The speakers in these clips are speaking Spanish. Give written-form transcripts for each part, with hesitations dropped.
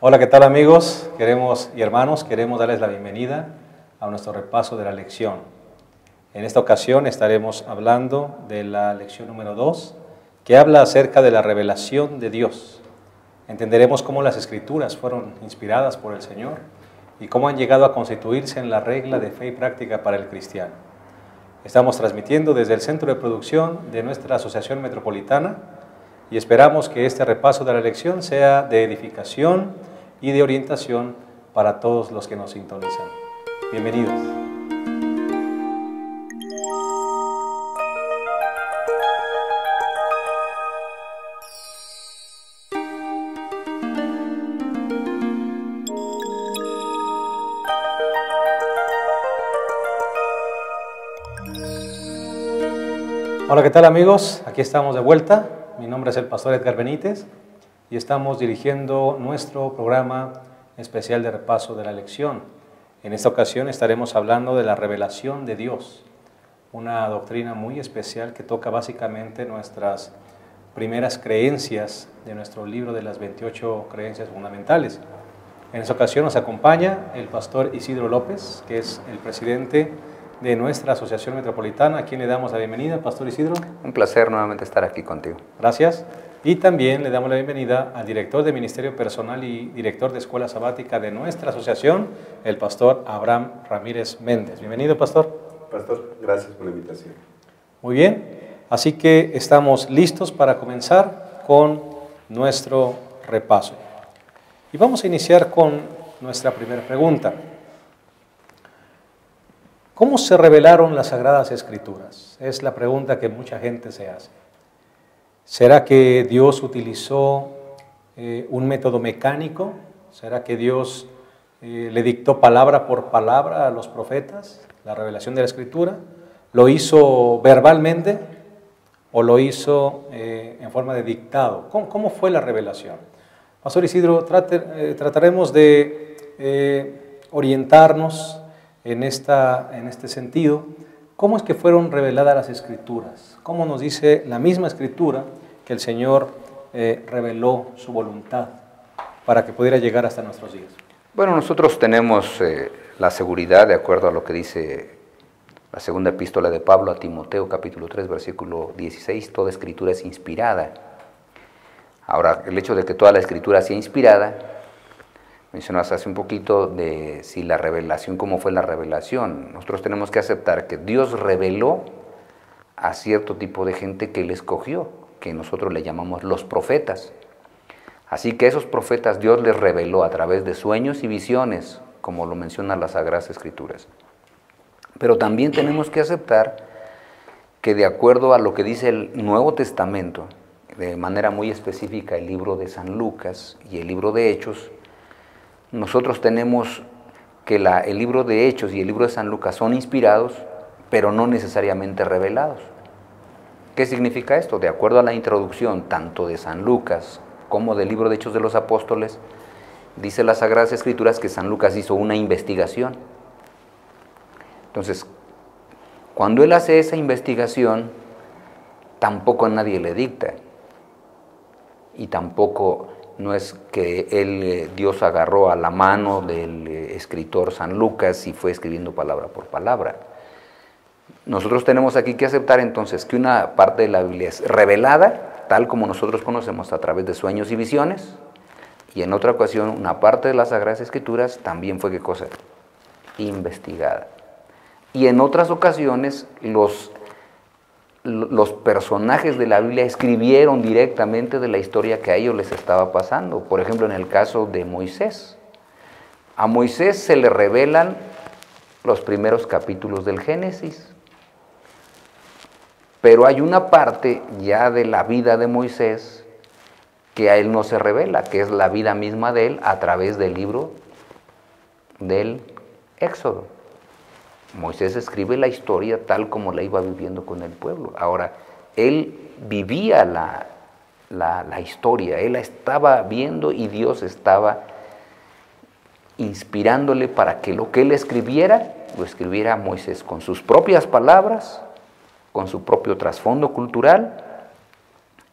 Hola, ¿qué tal amigos? Queremos darles la bienvenida a nuestro repaso de la lección. En esta ocasión estaremos hablando de la lección número 2, que habla acerca de la revelación de Dios. Entenderemos cómo las Escrituras fueron inspiradas por el Señor y cómo han llegado a constituirse en la regla de fe y práctica para el cristiano. Estamos transmitiendo desde el centro de producción de nuestra Asociación Metropolitana y esperamos que este repaso de la lección sea de edificación y de orientación para todos los que nos sintonizan. Bienvenidos. Hola, ¿qué tal amigos? Aquí estamos de vuelta. Mi nombre es el pastor Edgar Benítez y estamos dirigiendo nuestro programa especial de repaso de la lección. En esta ocasión estaremos hablando de la revelación de Dios, una doctrina muy especial que toca básicamente nuestras primeras creencias de nuestro libro de las 28 creencias fundamentales. En esta ocasión nos acompaña el pastor Isidro López, que es el presidente de nuestra Asociación Metropolitana, a quien le damos la bienvenida. Pastor Isidro. Un placer nuevamente estar aquí contigo. Gracias. Y también le damos la bienvenida al director de Ministerio Personal y director de Escuela Sabática de nuestra asociación, el pastor Abraham Ramírez Méndez. Bienvenido, pastor. Pastor, gracias por la invitación. Muy bien, así que estamos listos para comenzar con nuestro repaso. Y vamos a iniciar con nuestra primera pregunta. ¿Cómo se revelaron las Sagradas Escrituras? Es la pregunta que mucha gente se hace. ¿Será que Dios utilizó un método mecánico? ¿Será que Dios le dictó palabra por palabra a los profetas la revelación de la Escritura? ¿Lo hizo verbalmente o lo hizo en forma de dictado? ¿Cómo fue la revelación? Pastor Isidro, trataremos de orientarnos en este sentido. ¿Cómo es que fueron reveladas las Escrituras? ¿Cómo nos dice la misma Escritura que el Señor reveló su voluntad para que pudiera llegar hasta nuestros días? Bueno, nosotros tenemos la seguridad, de acuerdo a lo que dice la segunda epístola de Pablo a Timoteo, capítulo 3, versículo 16, toda Escritura es inspirada. Ahora, el hecho de que toda la Escritura sea inspirada, mencionabas hace un poquito de si la revelación, cómo fue la revelación. Nosotros tenemos que aceptar que Dios reveló a cierto tipo de gente que Él escogió, que nosotros le llamamos los profetas. Así que esos profetas Dios les reveló a través de sueños y visiones, como lo mencionan las Sagradas Escrituras. Pero también tenemos que aceptar que de acuerdo a lo que dice el Nuevo Testamento, de manera muy específica el libro de San Lucas y el libro de Hechos, nosotros tenemos que el libro de Hechos y el libro de San Lucas son inspirados, pero no necesariamente revelados. ¿Qué significa esto? De acuerdo a la introducción tanto de San Lucas como del libro de Hechos de los Apóstoles, dice las Sagradas Escrituras que San Lucas hizo una investigación. Entonces, cuando él hace esa investigación, tampoco a nadie le dicta, y tampoco no es que Dios agarró a la mano del escritor San Lucas y fue escribiendo palabra por palabra. Nosotros tenemos aquí que aceptar entonces que una parte de la Biblia es revelada, tal como nosotros conocemos a través de sueños y visiones, y en otra ocasión una parte de las Sagradas Escrituras también fue, ¿qué cosa? Investigada. Y en otras ocasiones los personajes de la Biblia escribieron directamente de la historia que a ellos les estaba pasando. Por ejemplo, en el caso de Moisés. A Moisés se le revelan los primeros capítulos del Génesis. Pero hay una parte ya de la vida de Moisés que a él no se revela, que es la vida misma de él a través del libro del Éxodo. Moisés escribe la historia tal como la iba viviendo con el pueblo. Ahora, él vivía la historia, él la estaba viendo y Dios estaba inspirándole para que lo que él escribiera, lo escribiera Moisés con sus propias palabras, con su propio trasfondo cultural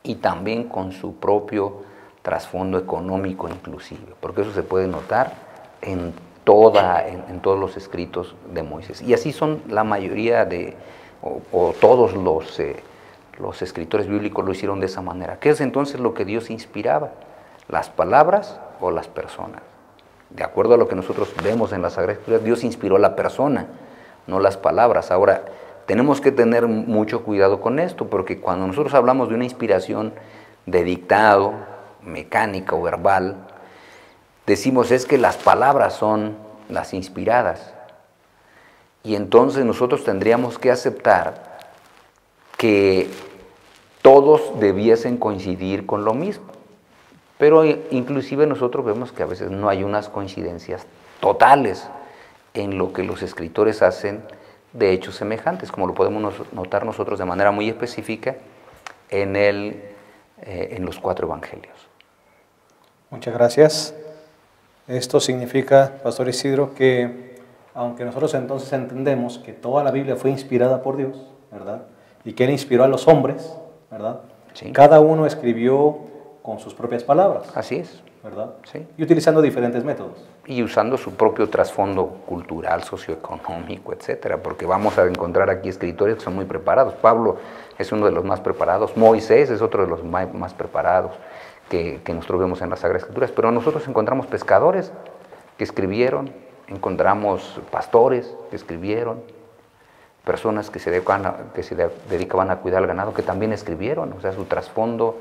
y también con su propio trasfondo económico inclusive, porque eso se puede notar en todos los escritos de Moisés. Y así son la mayoría o todos los escritores bíblicos lo hicieron de esa manera. ¿Qué es entonces lo que Dios inspiraba? ¿Las palabras o las personas? De acuerdo a lo que nosotros vemos en las Sagradas Escrituras, Dios inspiró a la persona, no las palabras. Ahora, tenemos que tener mucho cuidado con esto, porque cuando nosotros hablamos de una inspiración de dictado, mecánica o verbal, decimos es que las palabras son las inspiradas. Y entonces nosotros tendríamos que aceptar que todos debiesen coincidir con lo mismo. Pero inclusive nosotros vemos que a veces no hay unas coincidencias totales en lo que los escritores hacen de hechos semejantes, como lo podemos notar nosotros de manera muy específica en los 4 evangelios. Muchas gracias. Esto significa, Pastor Isidro, que aunque nosotros entonces entendemos que toda la Biblia fue inspirada por Dios, ¿verdad? Y que Él inspiró a los hombres, ¿verdad? Sí. Cada uno escribió con sus propias palabras. Así es. ¿Verdad? Sí. Y utilizando diferentes métodos. Y usando su propio trasfondo cultural, socioeconómico, etcétera, porque vamos a encontrar aquí escritores que son muy preparados. Pablo es uno de los más preparados, Moisés es otro de los más preparados que nosotros vemos en las Sagradas Escrituras, pero nosotros encontramos pescadores que escribieron, encontramos pastores que escribieron, personas que se dedicaban a cuidar al ganado que también escribieron, o sea, su trasfondo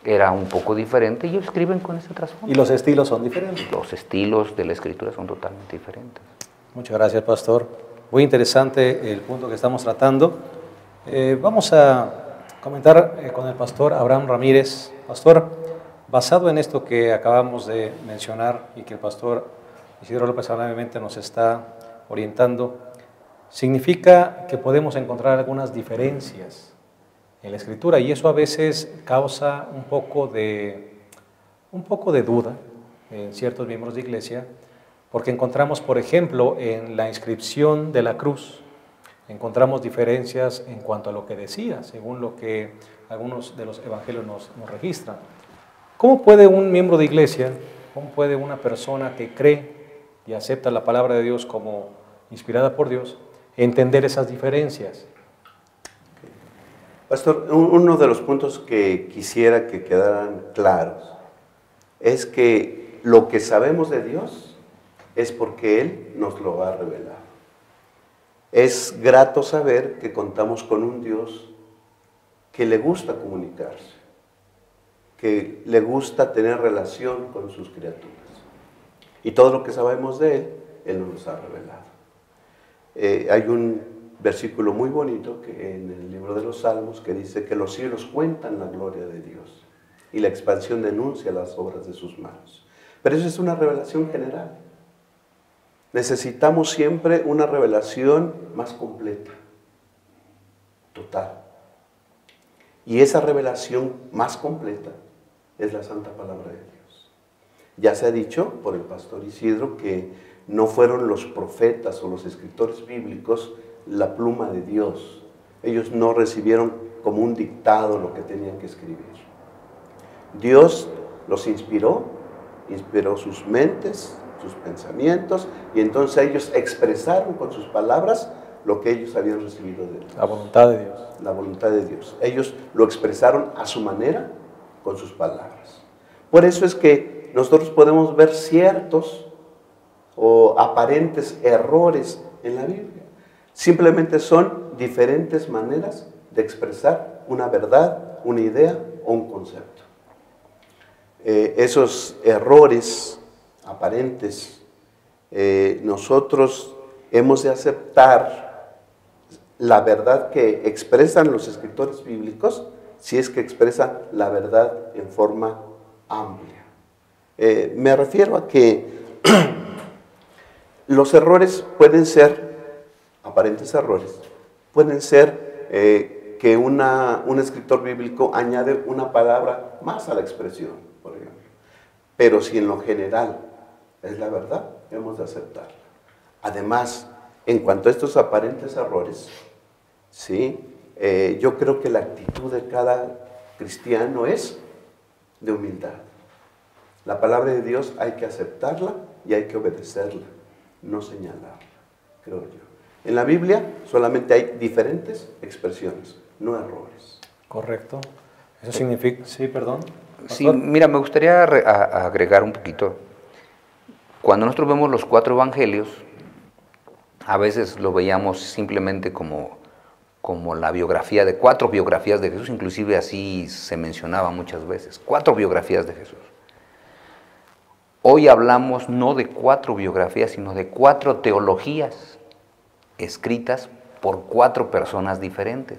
era un poco diferente y ellos escriben con ese trasfondo. ¿Y los estilos son diferentes? Los estilos de la escritura son totalmente diferentes. Muchas gracias, Pastor. Muy interesante el punto que estamos tratando. Vamos a comentar con el Pastor Abraham Ramírez. Pastor, basado en esto que acabamos de mencionar y que el Pastor Isidro López amablemente nos está orientando, significa que podemos encontrar algunas diferencias en la Escritura, y eso a veces causa un poco de duda en ciertos miembros de iglesia, porque encontramos, por ejemplo, en la inscripción de la cruz, encontramos diferencias en cuanto a lo que decía, según lo que algunos de los evangelios nos registran. ¿Cómo puede un miembro de iglesia, cómo puede una persona que cree y acepta la palabra de Dios como inspirada por Dios, entender esas diferencias? Pastor, uno de los puntos que quisiera que quedaran claros es que lo que sabemos de Dios es porque Él nos lo ha revelado. Es grato saber que contamos con un Dios que le gusta comunicarse, que le gusta tener relación con sus criaturas. Y todo lo que sabemos de Él, Él nos lo ha revelado. Hay un versículo muy bonito que en el libro de los Salmos que dice que los cielos cuentan la gloria de Dios y la expansión denuncia las obras de sus manos. Pero eso es una revelación general. Necesitamos siempre una revelación más completa, total. Y esa revelación más completa es la santa palabra de Dios. Ya se ha dicho por el pastor Isidro que no fueron los profetas o los escritores bíblicos la pluma de Dios. Ellos no recibieron como un dictado lo que tenían que escribir. Dios los inspiró sus mentes, sus pensamientos, y entonces ellos expresaron con sus palabras lo que ellos habían recibido de Dios. La voluntad de Dios. La voluntad de Dios. Ellos lo expresaron a su manera, con sus palabras. Por eso es que nosotros podemos ver ciertos o aparentes errores en la Biblia. Simplemente son diferentes maneras de expresar una verdad, una idea o un concepto. Esos errores aparentes, nosotros hemos de aceptar la verdad que expresan los escritores bíblicos, si es que expresan la verdad en forma amplia. Me refiero a que los errores pueden ser, aparentes errores, pueden ser que un escritor bíblico añade una palabra más a la expresión, por ejemplo. Pero si en lo general es la verdad, hemos de aceptarla. Además, en cuanto a estos aparentes errores, ¿sí? Yo creo que la actitud de cada cristiano es de humildad. La palabra de Dios hay que aceptarla y hay que obedecerla, no señalarla, creo yo. En la Biblia solamente hay diferentes expresiones, no errores. Correcto. Eso significa, sí, perdón. Sí, Pastor. mira, me gustaría agregar un poquito. Cuando nosotros vemos los 4 evangelios, a veces lo veíamos simplemente como la biografía de 4 biografías de Jesús, inclusive así se mencionaba muchas veces, 4 biografías de Jesús. Hoy hablamos no de 4 biografías, sino de 4 teologías escritas por 4 personas diferentes.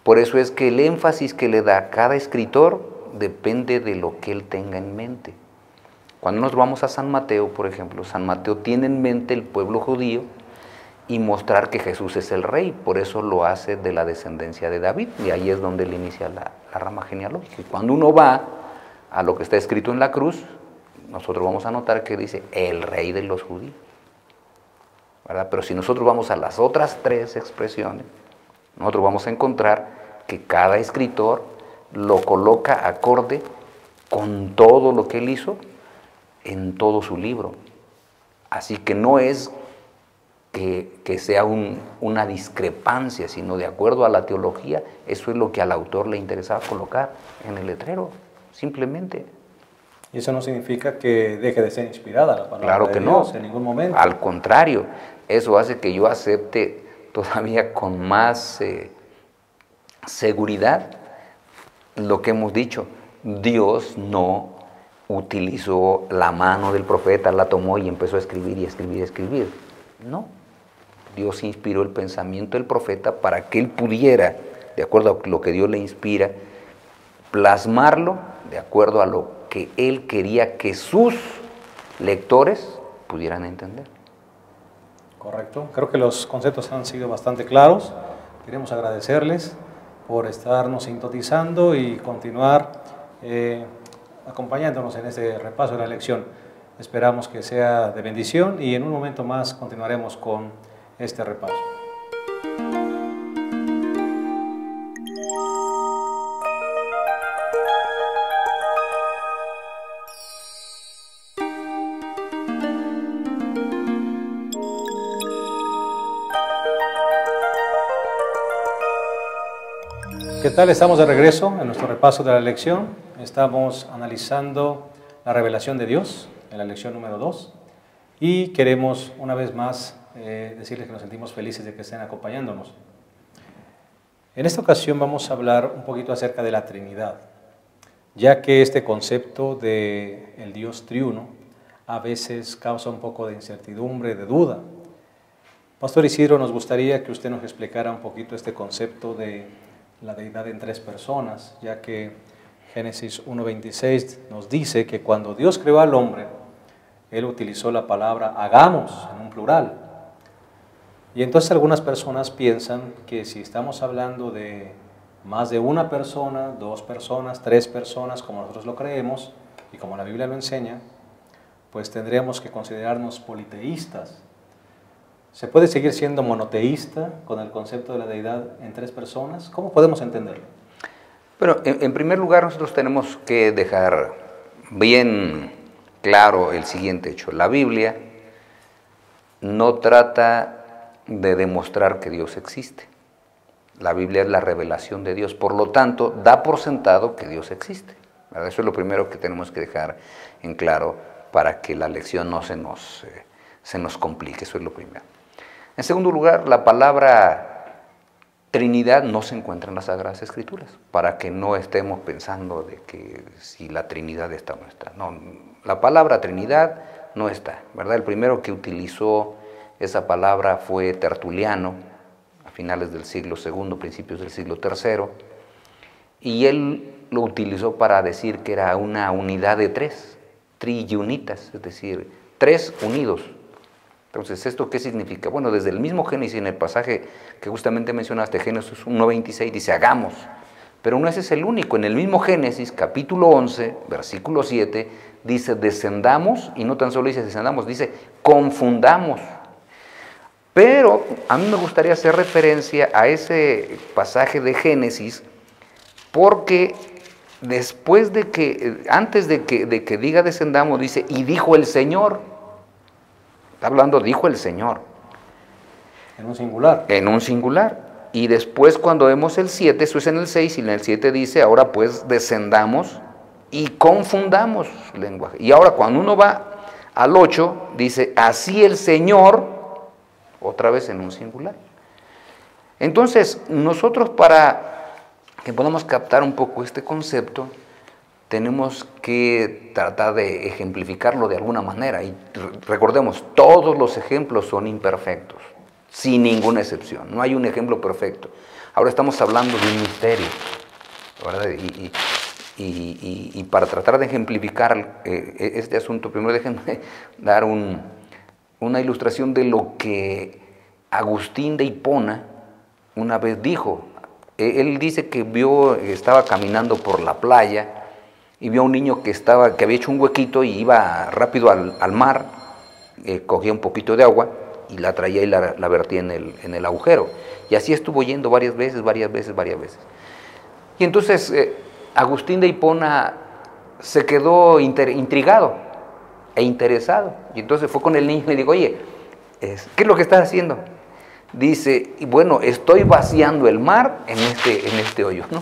Por eso es que el énfasis que le da cada escritor depende de lo que él tenga en mente. Cuando nos vamos a San Mateo, por ejemplo, San Mateo tiene en mente el pueblo judío y mostrar que Jesús es el rey, por eso lo hace de la descendencia de David, y ahí es donde él inicia la rama genealógica. Y cuando uno va a lo que está escrito en la cruz, nosotros vamos a notar que dice el rey de los judíos, ¿verdad? Pero si nosotros vamos a las otras 3 expresiones, nosotros vamos a encontrar que cada escritor lo coloca acorde con todo lo que él hizo en todo su libro. Así que no es que sea una discrepancia, sino de acuerdo a la teología, eso es lo que al autor le interesaba colocar en el letrero, simplemente. Y eso no significa que deje de ser inspirada la palabra Claro de que Dios no, en ningún momento. Al contrario, eso hace que yo acepte todavía con más seguridad lo que hemos dicho. Dios no utilizó la mano del profeta, la tomó y empezó a escribir y escribir y escribir. No, Dios inspiró el pensamiento del profeta para que él pudiera, de acuerdo a lo que Dios le inspira, plasmarlo de acuerdo a lo que él quería que sus lectores pudieran entender. Correcto. Creo que los conceptos han sido bastante claros. Queremos agradecerles por estarnos sintonizando y continuar acompañándonos en este repaso de la lección. Esperamos que sea de bendición y en un momento más continuaremos con este repaso. ¿Qué tal? Estamos de regreso en nuestro repaso de la lección. Estamos analizando la revelación de Dios en la lección número 2 y queremos una vez más decirles que nos sentimos felices de que estén acompañándonos. En esta ocasión vamos a hablar un poquito acerca de la Trinidad, ya que este concepto de el Dios triuno a veces causa un poco de incertidumbre, de duda. Pastor Isidro, nos gustaría que usted nos explicara un poquito este concepto de la deidad en 3 personas, ya que Génesis 1:26 nos dice que cuando Dios creó al hombre, Él utilizó la palabra hagamos en un plural. Y entonces algunas personas piensan que si estamos hablando de más de una persona, 2 personas, 3 personas, como nosotros lo creemos y como la Biblia lo enseña, pues tendríamos que considerarnos politeístas. ¿Se puede seguir siendo monoteísta con el concepto de la deidad en 3 personas? ¿Cómo podemos entenderlo? Bueno, en primer lugar nosotros tenemos que dejar bien claro el siguiente hecho. La Biblia no trata de demostrar que Dios existe. La Biblia es la revelación de Dios, por lo tanto, da por sentado que Dios existe, ¿verdad? Eso es lo primero que tenemos que dejar en claro para que la lección no se nos complique, eso es lo primero. En segundo lugar, la palabra Trinidad no se encuentra en las Sagradas Escrituras, para que no estemos pensando de que si la Trinidad está o no está. No, la palabra Trinidad no está, ¿verdad? El primero que utilizó esa palabra fue Tertuliano, a finales del siglo II, principios del siglo III, y él lo utilizó para decir que era una unidad de 3, triunitas, es decir, 3 unidos. Entonces, ¿esto qué significa? Bueno, desde el mismo Génesis, en el pasaje que justamente mencionaste, Génesis 1:26, dice hagamos, pero no ese es el único. En el mismo Génesis, capítulo 11, versículo 7, dice descendamos, y no tan solo dice descendamos, dice confundamos. Pero a mí me gustaría hacer referencia a ese pasaje de Génesis porque después de que, antes de que diga descendamos, dice, y dijo el Señor. Está hablando, dijo el Señor. En un singular. En un singular. Y después cuando vemos el 7, eso es en el 6, y en el 7 dice, ahora pues descendamos y confundamos lenguaje. Y ahora cuando uno va al 8, dice, así el Señor, otra vez en un singular. Entonces, nosotros para que podamos captar un poco este concepto, tenemos que tratar de ejemplificarlo de alguna manera. Y recordemos, todos los ejemplos son imperfectos, sin ninguna excepción. No hay un ejemplo perfecto. Ahora estamos hablando de un misterio, ¿verdad? Y para tratar de ejemplificar este asunto, primero déjenme dar una ilustración de lo que Agustín de Hipona una vez dijo. Él dice que estaba caminando por la playa y vio a un niño que había hecho un huequito y iba rápido al mar, cogía un poquito de agua y la traía y la vertía en el agujero. Y así estuvo yendo varias veces. Y entonces Agustín de Hipona se quedó intrigado e interesado. Y entonces fue con el niño y le dijo, oye, ¿qué es lo que estás haciendo? Dice, bueno, estoy vaciando el mar en este hoyo, ¿no?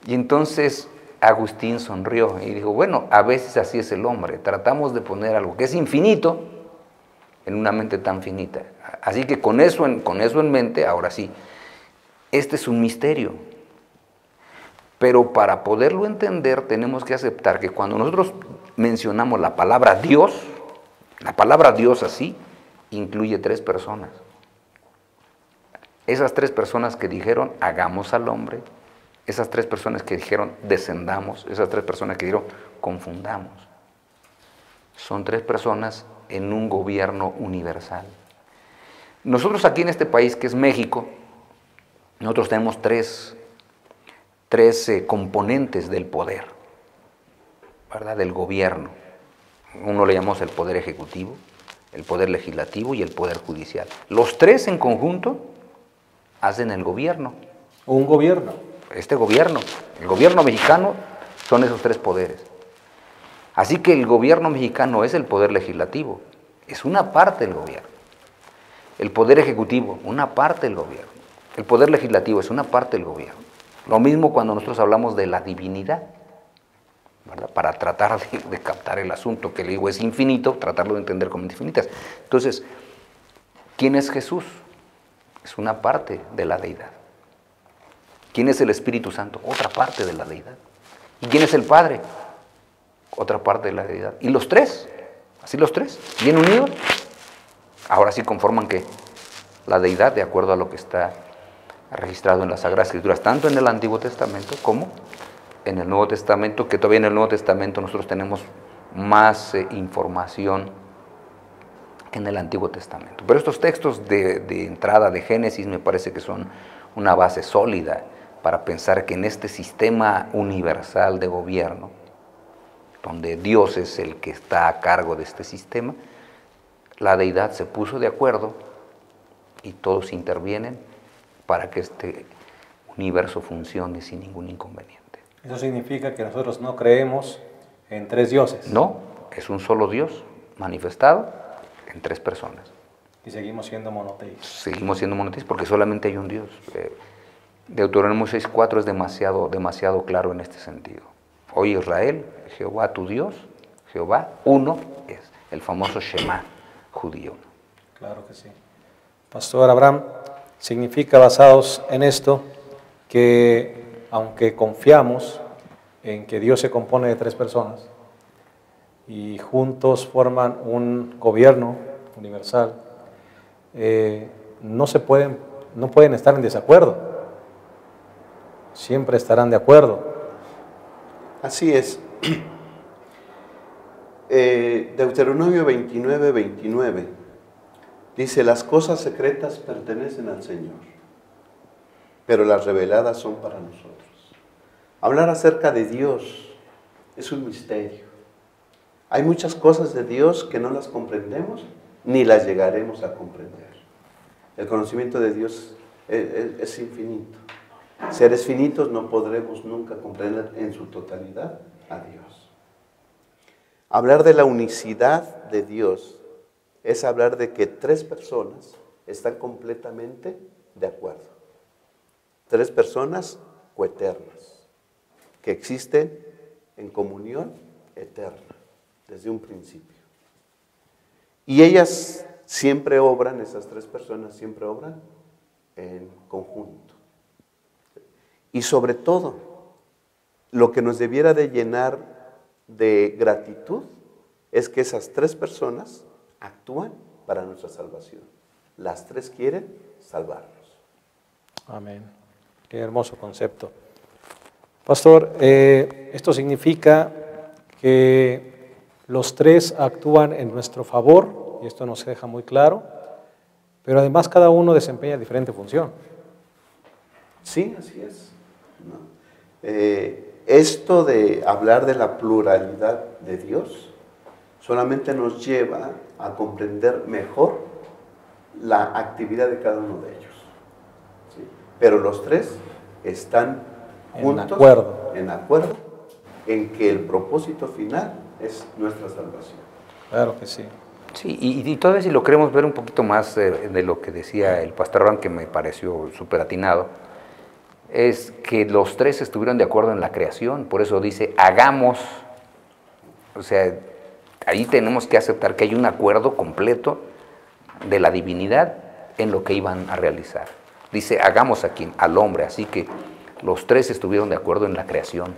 Y entonces Agustín sonrió y dijo, bueno, a veces así es el hombre, tratamos de poner algo que es infinito en una mente tan finita. Así que con eso en mente, ahora sí, este es un misterio. Pero para poderlo entender tenemos que aceptar que cuando nosotros mencionamos la palabra Dios así, incluye 3 personas. Esas 3 personas que dijeron, hagamos al hombre, esas 3 personas que dijeron, descendamos, esas 3 personas que dijeron, confundamos. Son 3 personas en un gobierno universal. Nosotros aquí en este país, que es México, nosotros tenemos tres componentes del poder, ¿verdad? Del gobierno. Uno le llamamos el poder ejecutivo, el poder legislativo y el poder judicial. Los 3 en conjunto hacen el gobierno. Un gobierno. Este gobierno, el gobierno mexicano, son esos 3 poderes. Así que el gobierno mexicano es el poder legislativo, es una parte del gobierno. El poder ejecutivo, una parte del gobierno. El poder legislativo es una parte del gobierno. Lo mismo cuando nosotros hablamos de la divinidad, ¿verdad? Para tratar de captar el asunto, que le digo es infinito, tratarlo de entender como infinitas. Entonces, ¿quién es Jesús? Es una parte de la deidad. ¿Quién es el Espíritu Santo? Otra parte de la deidad. ¿Y quién es el Padre? Otra parte de la deidad. ¿Y los 3? Así los 3, bien unidos. Ahora sí conforman ¿qué? La deidad, de acuerdo a lo que está registrado en las Sagradas Escrituras, tanto en el Antiguo Testamento como en el Nuevo Testamento, que todavía en el Nuevo Testamento nosotros tenemos más información que en el Antiguo Testamento. Pero estos textos de entrada de Génesis me parece que son una base sólida para pensar que en este sistema universal de gobierno, donde Dios es el que está a cargo de este sistema, la deidad se puso de acuerdo y todos intervienen para que este universo funcione sin ningún inconveniente. Eso significa que nosotros no creemos en 3 dioses. No, es un solo Dios manifestado en 3 personas. Y seguimos siendo monoteístas. Seguimos siendo monoteístas porque solamente hay un Dios. Deuteronomio 6:4 es demasiado claro en este sentido. Oye Israel, Jehová tu Dios, Jehová uno es, el famoso Shema judío. Claro que sí. Pastor Abraham, significa basados en esto que aunque confiamos en que Dios se compone de 3 personas y juntos forman un gobierno universal, no pueden estar en desacuerdo, siempre estarán de acuerdo. Así es. Deuteronomio 29:29 dice, las cosas secretas pertenecen al Señor, pero las reveladas son para nosotros. Hablar acerca de Dios es un misterio. Hay muchas cosas de Dios que no las comprendemos ni las llegaremos a comprender. El conocimiento de Dios es infinito. Seres finitos no podremos nunca comprender en su totalidad a Dios. Hablar de la unicidad de Dios es hablar de que tres personas están completamente de acuerdo. Tres personas coeternas, que existen en comunión eterna, desde un principio. Y ellas siempre obran, esas tres personas siempre obran en conjunto. Y sobre todo, lo que nos debiera de llenar de gratitud es que esas tres personas actúan para nuestra salvación. Las tres quieren salvarnos. Amén. Qué hermoso concepto. Pastor, esto significa que los tres actúan en nuestro favor, y esto nos deja muy claro, pero además cada uno desempeña diferente función. Sí, así es, ¿no? Esto de hablar de la pluralidad de Dios solamente nos lleva a comprender mejor la actividad de cada uno de ellos. ¿Sí? Pero los tres están juntos, en acuerdo, en que el propósito final es nuestra salvación. Claro que sí. Sí, y todavía si lo queremos ver un poquito más de lo que decía el pastor Abraham, que me pareció súper atinado, es que los tres estuvieron de acuerdo en la creación, por eso dice, hagamos, o sea, ahí tenemos que aceptar que hay un acuerdo completo de la divinidad en lo que iban a realizar. Dice, hagamos aquí al hombre, así que los tres estuvieron de acuerdo en la creación.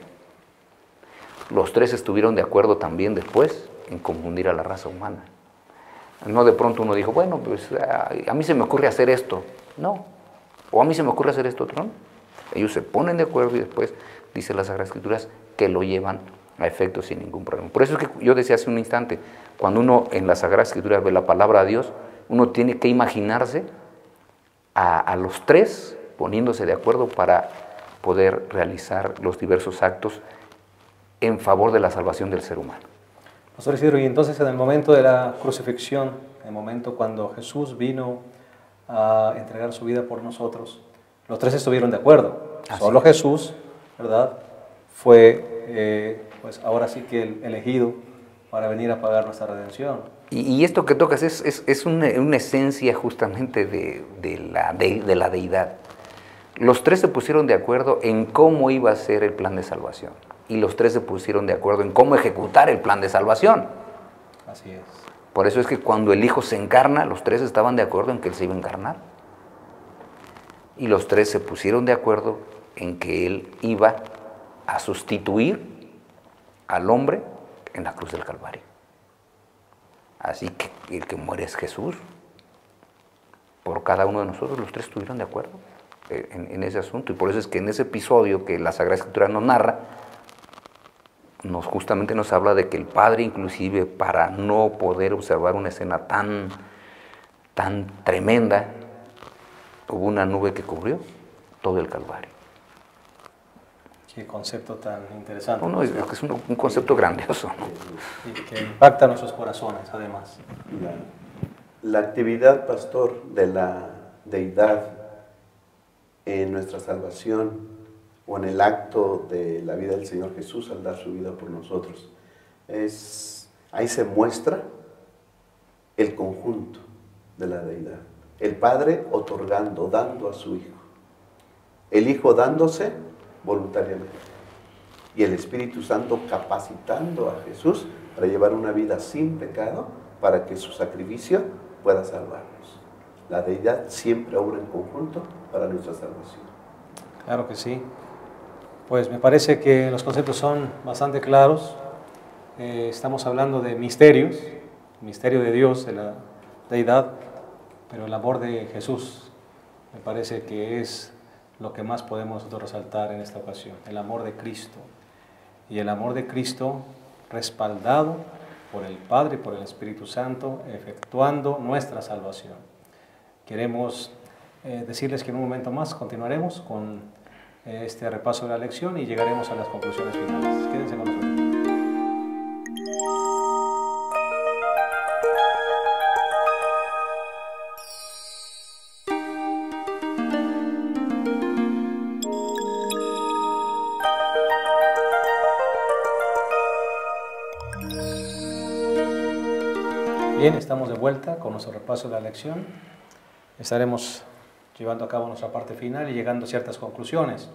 Los tres estuvieron de acuerdo también después en confundir a la raza humana. No de pronto uno dijo, bueno, pues a mí se me ocurre hacer esto. No. O a mí se me ocurre hacer esto otro. No. Ellos se ponen de acuerdo y después, dice las Sagradas Escrituras, que lo llevan a efecto sin ningún problema. Por eso es que yo decía hace un instante, cuando uno en las Sagradas Escrituras ve la palabra de Dios, uno tiene que imaginarse a los tres poniéndose de acuerdo para poder realizar los diversos actos en favor de la salvación del ser humano. Pastor Isidro, y entonces en el momento de la crucifixión, en el momento cuando Jesús vino a entregar su vida por nosotros, los tres estuvieron de acuerdo. Así Solo es. Jesús, ¿verdad?, fue, pues ahora sí que el elegido para venir a pagar nuestra redención. Y esto que tocas es una esencia justamente de la deidad. Los tres se pusieron de acuerdo en cómo iba a ser el plan de salvación. Y los tres se pusieron de acuerdo en cómo ejecutar el plan de salvación. Así es. Por eso es que cuando el Hijo se encarna, los tres estaban de acuerdo en que Él se iba a encarnar. Y los tres se pusieron de acuerdo en que Él iba a sustituir al hombre en la cruz del Calvario. Así que el que muere es Jesús. Por cada uno de nosotros, los tres estuvieron de acuerdo en ese asunto. Y por eso es que en ese episodio que la Sagrada Escritura nos narra, justamente nos habla de que el Padre, inclusive, para no poder observar una escena tan tremenda, hubo una nube que cubrió todo el Calvario. Qué concepto tan interesante. No, es un concepto grandioso, ¿no? Y que impacta nuestros corazones, además. La actividad, pastor, de la deidad en nuestra salvación o en el acto de la vida del Señor Jesús al dar su vida por nosotros, ahí se muestra el conjunto de la deidad. El Padre otorgando, dando a su Hijo. El Hijo dándose voluntariamente. Y el Espíritu Santo capacitando a Jesús para llevar una vida sin pecado, para que su sacrificio pueda salvarnos. La deidad siempre obra en conjunto para nuestra salvación. Claro que sí. Pues me parece que los conceptos son bastante claros. Estamos hablando de misterios, el misterio de Dios, de la deidad, pero el amor de Jesús me parece que es lo que más podemos nosotros resaltar en esta ocasión, el amor de Cristo. Y el amor de Cristo respaldado por el Padre y por el Espíritu Santo, efectuando nuestra salvación. Queremos decirles que en un momento más continuaremos con este repaso de la lección y llegaremos a las conclusiones finales. Quédense con nosotros. Bien, estamos de vuelta con nuestro repaso de la lección. Estaremos llevando a cabo nuestra parte final y llegando a ciertas conclusiones.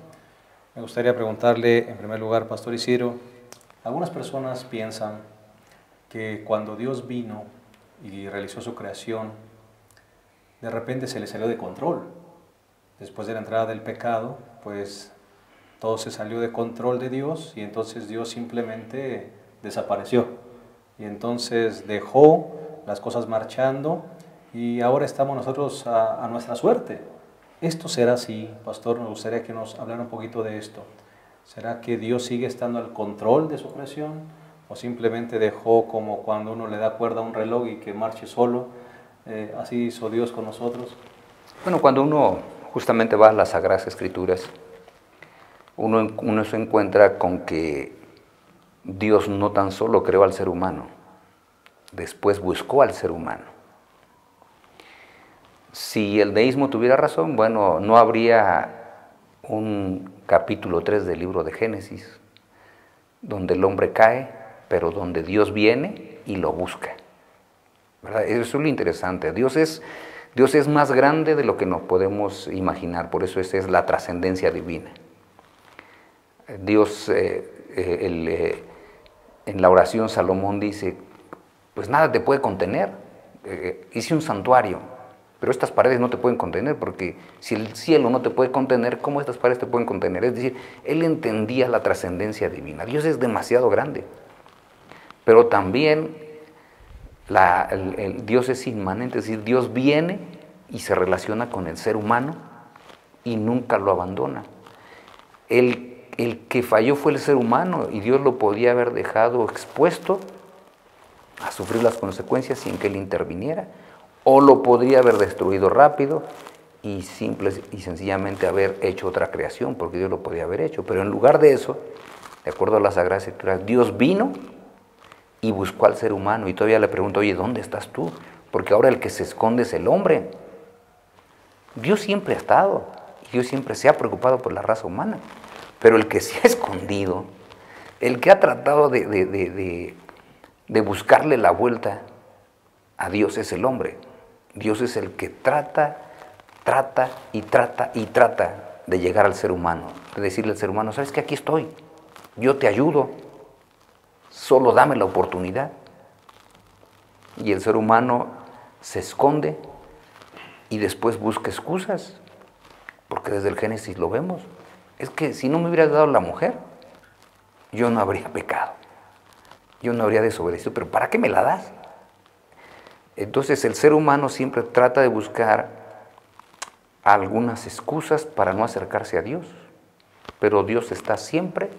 Me gustaría preguntarle, en primer lugar, Pastor Isidro, algunas personas piensan que cuando Dios vino y realizó su creación, de repente se le salió de control. Después de la entrada del pecado, pues todo se salió de control de Dios y entonces Dios simplemente desapareció. Y entonces dejó las cosas marchando y ahora estamos nosotros a nuestra suerte. ¿Esto será así, Pastor? Nos gustaría que nos hablara un poquito de esto. ¿Será que Dios sigue estando al control de su creación? ¿O simplemente dejó como cuando uno le da cuerda a un reloj y que marche solo? ¿Así hizo Dios con nosotros? Bueno, cuando uno justamente va a las Sagradas Escrituras, uno se encuentra con que Dios no tan solo creó al ser humano, después buscó al ser humano. Si el deísmo tuviera razón, bueno, no habría un capítulo 3 del libro de Génesis, donde el hombre cae, pero donde Dios viene y lo busca. ¿Verdad? Eso es lo interesante. Dios es más grande de lo que nos podemos imaginar, por eso esa es la trascendencia divina. Dios, en la oración Salomón dice, pues nada te puede contener. Hice un santuario, pero estas paredes no te pueden contener, porque si el cielo no te puede contener, ¿cómo estas paredes te pueden contener? Es decir, él entendía la trascendencia divina. Dios es demasiado grande, pero también Dios es inmanente, es decir, Dios viene y se relaciona con el ser humano y nunca lo abandona. El que falló fue el ser humano y Dios lo podía haber dejado expuesto a sufrir las consecuencias sin que él interviniera, o lo podría haber destruido rápido y simple y sencillamente haber hecho otra creación, porque Dios lo podía haber hecho. Pero en lugar de eso, de acuerdo a las Sagradas Escrituras, Dios vino y buscó al ser humano, y todavía le pregunto, oye, ¿dónde estás tú? Porque ahora el que se esconde es el hombre. Dios siempre ha estado, y Dios siempre se ha preocupado por la raza humana, pero el que se ha escondido, el que ha tratado de buscarle la vuelta a Dios es el hombre. Dios es el que trata de llegar al ser humano, de decirle al ser humano, ¿sabes qué? Aquí estoy, yo te ayudo, solo dame la oportunidad. Y el ser humano se esconde y después busca excusas, porque desde el Génesis lo vemos. Es que si no me hubieras dado la mujer, yo no habría pecado, yo no habría desobedecido, pero ¿para qué me la das? Entonces el ser humano siempre trata de buscar algunas excusas para no acercarse a Dios, pero Dios está siempre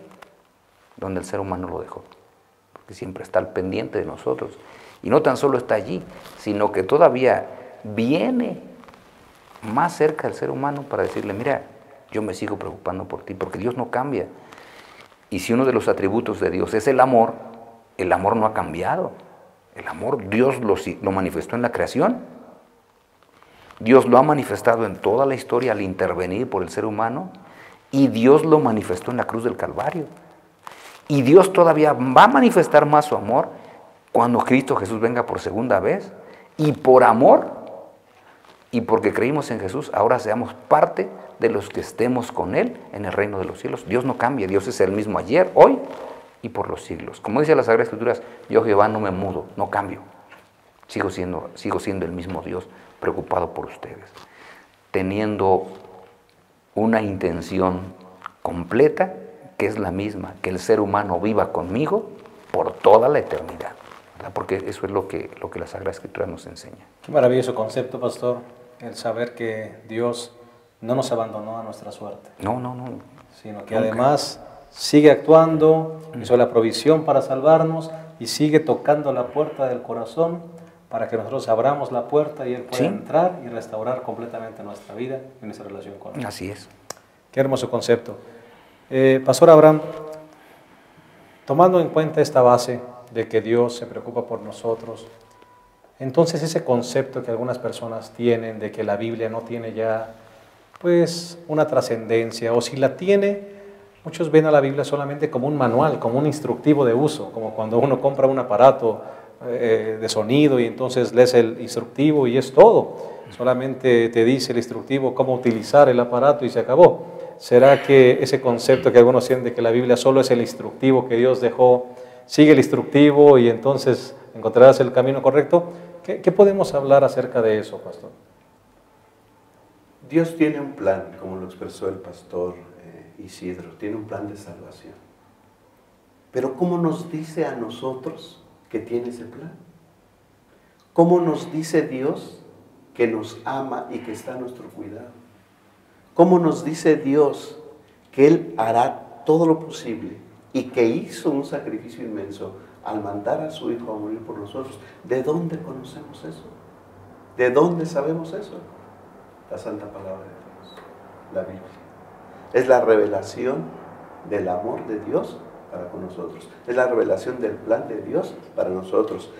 donde el ser humano lo dejó, porque siempre está al pendiente de nosotros. Y no tan solo está allí, sino que todavía viene más cerca del ser humano para decirle, mira, yo me sigo preocupando por ti, porque Dios no cambia. Y si uno de los atributos de Dios es el amor no ha cambiado. El amor Dios lo manifestó en la creación. Dios lo ha manifestado en toda la historia al intervenir por el ser humano, y Dios lo manifestó en la cruz del Calvario. Y Dios todavía va a manifestar más su amor cuando Cristo Jesús venga por segunda vez, y por amor y porque creímos en Jesús, ahora seamos parte de los que estemos con Él en el reino de los cielos. Dios no cambia, Dios es el mismo ayer, hoy y por los siglos. Como dice las Sagradas Escrituras, yo Jehová no me mudo, no cambio. Sigo siendo el mismo Dios preocupado por ustedes, teniendo una intención completa que es la misma, que el ser humano viva conmigo por toda la eternidad, ¿verdad? Porque eso es lo que la Sagrada Escritura nos enseña. Qué maravilloso concepto, Pastor, el saber que Dios no nos abandonó a nuestra suerte. No. Sino que además sigue actuando, hizo la provisión para salvarnos y sigue tocando la puerta del corazón para que nosotros abramos la puerta y Él pueda entrar y restaurar completamente nuestra vida y nuestra relación con Él. Así es. Qué hermoso concepto. Pastor Abraham, tomando en cuenta esta base de que Dios se preocupa por nosotros, entonces ese concepto que algunas personas tienen de que la Biblia no tiene ya pues una trascendencia, o si la tiene, muchos ven a la Biblia solamente como un manual, como un instructivo de uso, como cuando uno compra un aparato de sonido y entonces lees el instructivo y es todo. Solamente te dice el instructivo cómo utilizar el aparato y se acabó. ¿Será que ese concepto que algunos tienen de que la Biblia solo es el instructivo que Dios dejó, sigue el instructivo y entonces encontrarás el camino correcto? ¿Qué podemos hablar acerca de eso, pastor? Dios tiene un plan, como lo expresó el pastor Isidro, tiene un plan de salvación. Pero ¿cómo nos dice a nosotros que tiene ese plan? ¿Cómo nos dice Dios que nos ama y que está a nuestro cuidado? ¿Cómo nos dice Dios que Él hará todo lo posible y que hizo un sacrificio inmenso al mandar a su Hijo a morir por nosotros? ¿De dónde conocemos eso? ¿De dónde sabemos eso? La Santa Palabra de Dios, la Biblia. Es la revelación del amor de Dios para con nosotros. Es la revelación del plan de Dios para nosotros.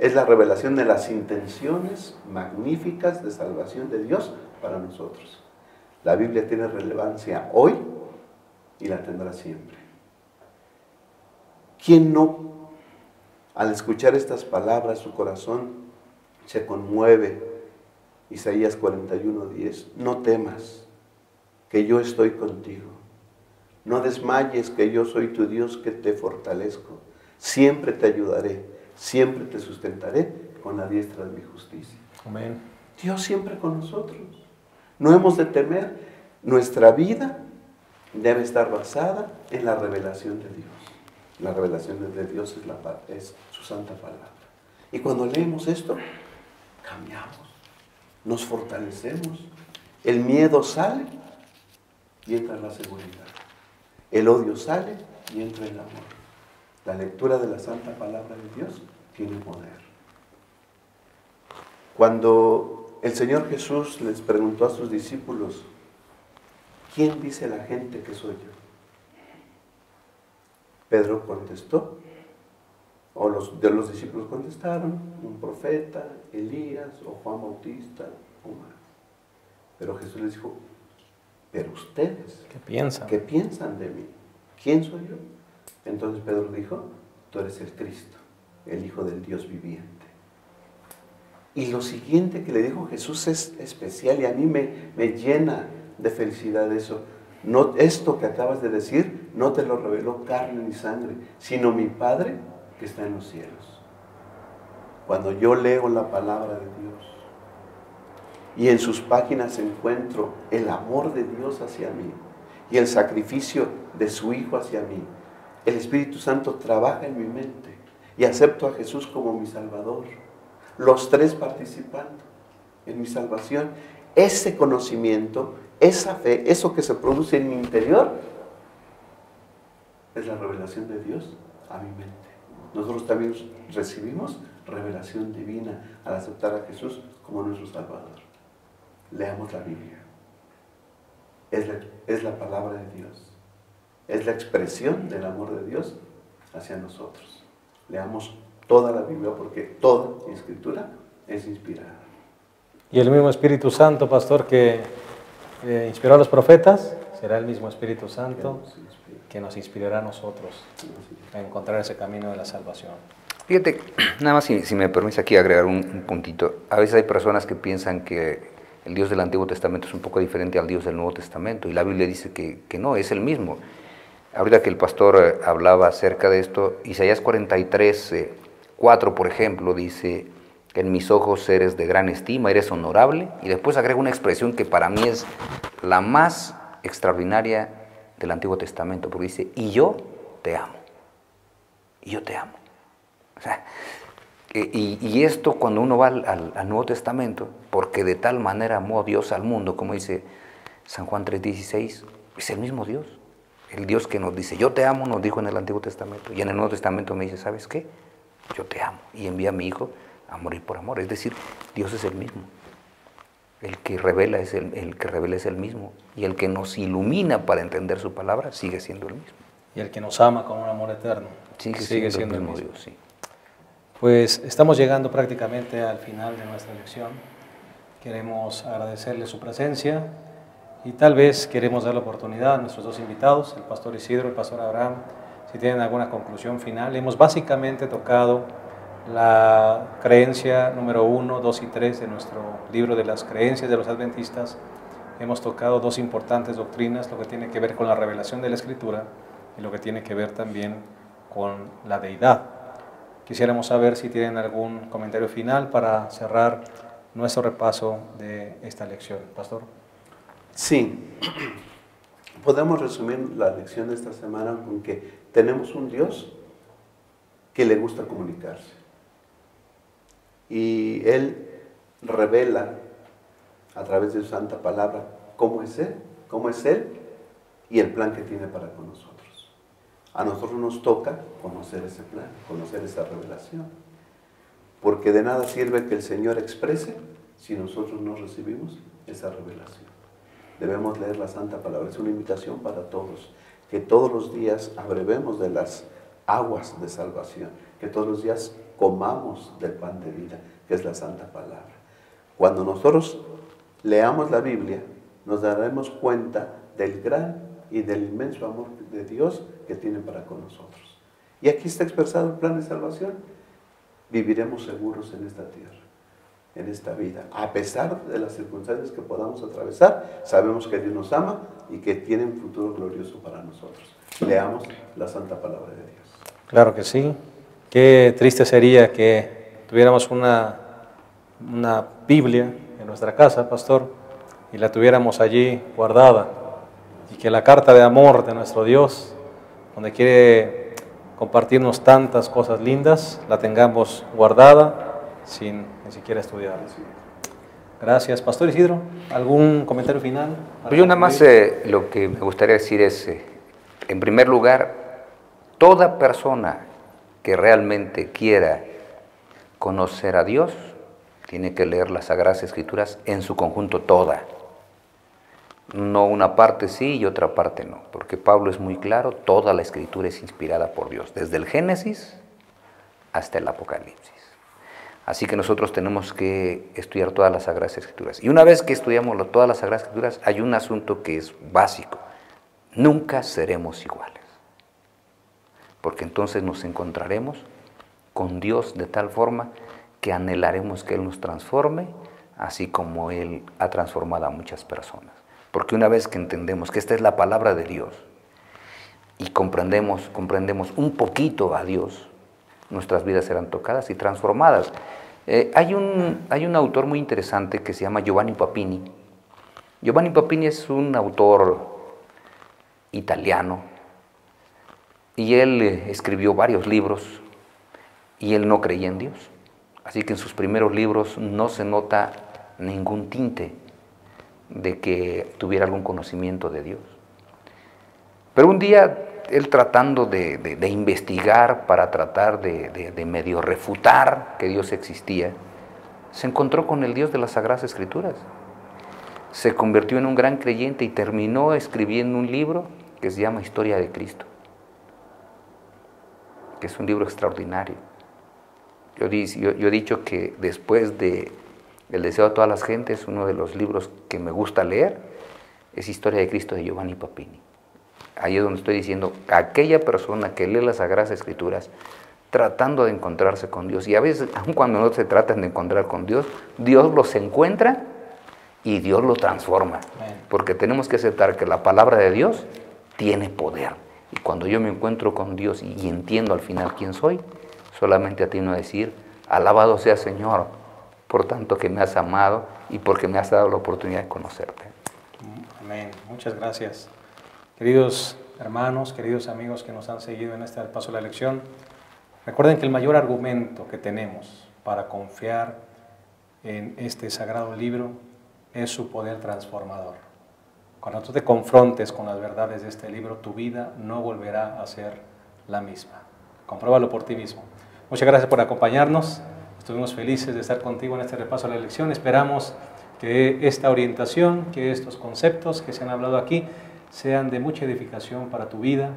Es la revelación de las intenciones magníficas de salvación de Dios para nosotros. La Biblia tiene relevancia hoy y la tendrá siempre. ¿Quién no, al escuchar estas palabras, su corazón se conmueve? Isaías 41:10, no temas, que yo estoy contigo. No desmayes, que yo soy tu Dios, que te fortalezco. Siempre te ayudaré, siempre te sustentaré con la diestra de mi justicia. Amén. Dios siempre con nosotros. No hemos de temer. Nuestra vida debe estar basada en la revelación de Dios. La revelación de Dios es su santa palabra. Y cuando leemos esto, cambiamos, nos fortalecemos. El miedo sale y entra la seguridad. El odio sale y entra el amor. La lectura de la santa palabra de Dios tiene poder. Cuando el Señor Jesús les preguntó a sus discípulos, ¿quién dice la gente que soy yo? Pedro contestó, o los discípulos contestaron, un profeta, Elías, o Juan Bautista, o más. Pero Jesús les dijo, pero ustedes, ¿Qué piensan? ¿qué piensan de mí? ¿Quién soy yo? Entonces Pedro dijo, tú eres el Cristo, el Hijo del Dios viviente. Y lo siguiente que le dijo Jesús es especial y a mí me llena de felicidad eso. No, esto que acabas de decir no te lo reveló carne ni sangre, sino mi Padre que está en los cielos. Cuando yo leo la palabra de Dios y en sus páginas encuentro el amor de Dios hacia mí y el sacrificio de su Hijo hacia mí, el Espíritu Santo trabaja en mi mente y acepto a Jesús como mi Salvador. Los tres participando en mi salvación. Ese conocimiento, esa fe, eso que se produce en mi interior, es la revelación de Dios a mi mente. Nosotros también recibimos revelación divina al aceptar a Jesús como nuestro Salvador. Leamos la Biblia. Es la palabra de Dios. Es la expresión del amor de Dios hacia nosotros. Leamos toda la Biblia porque toda escritura es inspirada. Y el mismo Espíritu Santo, pastor, que inspiró a los profetas, será el mismo Espíritu Santo que nos inspirará a nosotros a encontrar ese camino de la salvación. Fíjate, nada más si me permites aquí agregar un puntito. A veces hay personas que piensan que el Dios del Antiguo Testamento es un poco diferente al Dios del Nuevo Testamento, y la Biblia dice que no, es el mismo. Ahorita que el pastor hablaba acerca de esto, Isaías 43, 4, por ejemplo, dice, en mis ojos eres de gran estima, eres honorable, y después agrega una expresión que para mí es la más extraordinaria del Antiguo Testamento, porque dice, y yo te amo, y yo te amo. O sea, y esto cuando uno va al Nuevo Testamento, porque de tal manera amó Dios al mundo, como dice San Juan 3:16, es el mismo Dios. El Dios que nos dice, yo te amo, nos dijo en el Antiguo Testamento, y en el Nuevo Testamento me dice, ¿sabes qué? Yo te amo, y envía a mi Hijo a morir por amor. Es decir, Dios es el mismo. El que revela es el mismo, y el que nos ilumina para entender su palabra sigue siendo el mismo. Y el que nos ama con un amor eterno sigue siendo el mismo Dios, sí. Pues estamos llegando prácticamente al final de nuestra lección. Queremos agradecerle su presencia y tal vez queremos dar la oportunidad a nuestros dos invitados, el pastor Isidro y el pastor Abraham, si tienen alguna conclusión final. Hemos básicamente tocado la creencia número 1, 2 y 3 de nuestro libro de las creencias de los adventistas. Hemos tocado dos importantes doctrinas, lo que tiene que ver con la revelación de la Escritura y lo que tiene que ver también con la deidad. Quisiéramos saber si tienen algún comentario final para cerrar nuestro repaso de esta lección. Pastor. Sí, podemos resumir la lección de esta semana con que tenemos un Dios que le gusta comunicarse. Y Él revela a través de su santa palabra cómo es Él y el plan que tiene para con nosotros. A nosotros nos toca conocer ese plan, conocer esa revelación. Porque de nada sirve que el Señor exprese si nosotros no recibimos esa revelación. Debemos leer la santa palabra. Es una invitación para todos. Que todos los días abrevemos de las aguas de salvación. Que todos los días comamos del pan de vida, que es la santa palabra. Cuando nosotros leamos la Biblia, nos daremos cuenta del gran y del inmenso amor de Dios que tiene para con nosotros. Y aquí está expresado el plan de salvación. Viviremos seguros en esta tierra, en esta vida. A pesar de las circunstancias que podamos atravesar, sabemos que Dios nos ama y que tiene un futuro glorioso para nosotros. Leamos la santa palabra de Dios. Claro que sí. Qué triste sería que tuviéramos una Biblia en nuestra casa, pastor, y la tuviéramos allí guardada, y que la carta de amor de nuestro Dios, donde quiere compartirnos tantas cosas lindas, la tengamos guardada sin ni siquiera estudiarla. Gracias. Pastor Isidro, ¿algún comentario final? Yo nada más lo que me gustaría decir es, en primer lugar, toda persona que realmente quiera conocer a Dios, tiene que leer las Sagradas Escrituras en su conjunto toda. No una parte sí y otra parte no, porque Pablo es muy claro, toda la Escritura es inspirada por Dios, desde el Génesis hasta el Apocalipsis. Así que nosotros tenemos que estudiar todas las Sagradas Escrituras. Y una vez que estudiamos todas las Sagradas Escrituras, hay un asunto que es básico. Nunca seremos iguales. Porque entonces nos encontraremos con Dios de tal forma que anhelaremos que Él nos transforme, así como Él ha transformado a muchas personas. Porque una vez que entendemos que esta es la palabra de Dios y comprendemos un poquito a Dios, nuestras vidas serán tocadas y transformadas. Hay un autor muy interesante que se llama Giovanni Papini. Giovanni Papini es un autor italiano y él escribió varios libros y él no creía en Dios. Así que en sus primeros libros no se nota ningún tinte de que tuviera algún conocimiento de Dios. Pero un día, él tratando de investigar para tratar de medio refutar que Dios existía, se encontró con el Dios de las Sagradas Escrituras. Se convirtió en un gran creyente y terminó escribiendo un libro que se llama Historia de Cristo, que es un libro extraordinario. Yo he dicho que después de El deseo de todas las gentes, uno de los libros que me gusta leer es Historia de Cristo de Giovanni Papini. Ahí es donde estoy diciendo, aquella persona que lee las Sagradas Escrituras tratando de encontrarse con Dios, y a veces, aun cuando no se tratan de encontrar con Dios, Dios los encuentra y Dios los transforma. Porque tenemos que aceptar que la palabra de Dios tiene poder. Y cuando yo me encuentro con Dios y entiendo al final quién soy, solamente atino a decir, alabado sea Señor, por tanto que me has amado y porque me has dado la oportunidad de conocerte. Amén. Muchas gracias. Queridos hermanos, queridos amigos que nos han seguido en este paso de la lección, recuerden que el mayor argumento que tenemos para confiar en este sagrado libro es su poder transformador. Cuando tú te confrontes con las verdades de este libro, tu vida no volverá a ser la misma. Compruébalo por ti mismo. Muchas gracias por acompañarnos. Estuvimos felices de estar contigo en este repaso a la lección. Esperamos que esta orientación, que estos conceptos que se han hablado aquí, sean de mucha edificación para tu vida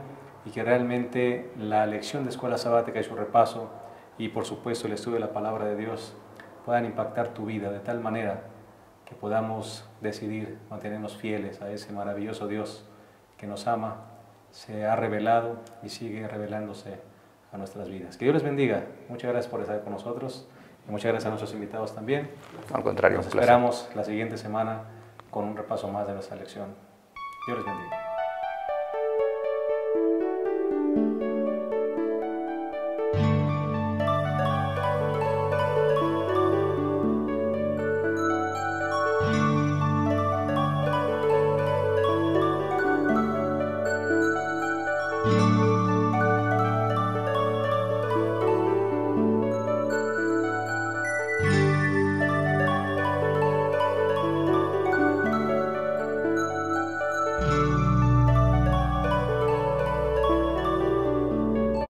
y que realmente la lección de escuela sabática y su repaso y por supuesto el estudio de la palabra de Dios puedan impactar tu vida de tal manera que podamos decidir mantenernos fieles a ese maravilloso Dios que nos ama, se ha revelado y sigue revelándose a nuestras vidas. Que Dios les bendiga. Muchas gracias por estar con nosotros y muchas gracias a nuestros invitados también. Al contrario, Nos un placer. esperamos la siguiente semana con un repaso más de nuestra lección. Dios les bendiga.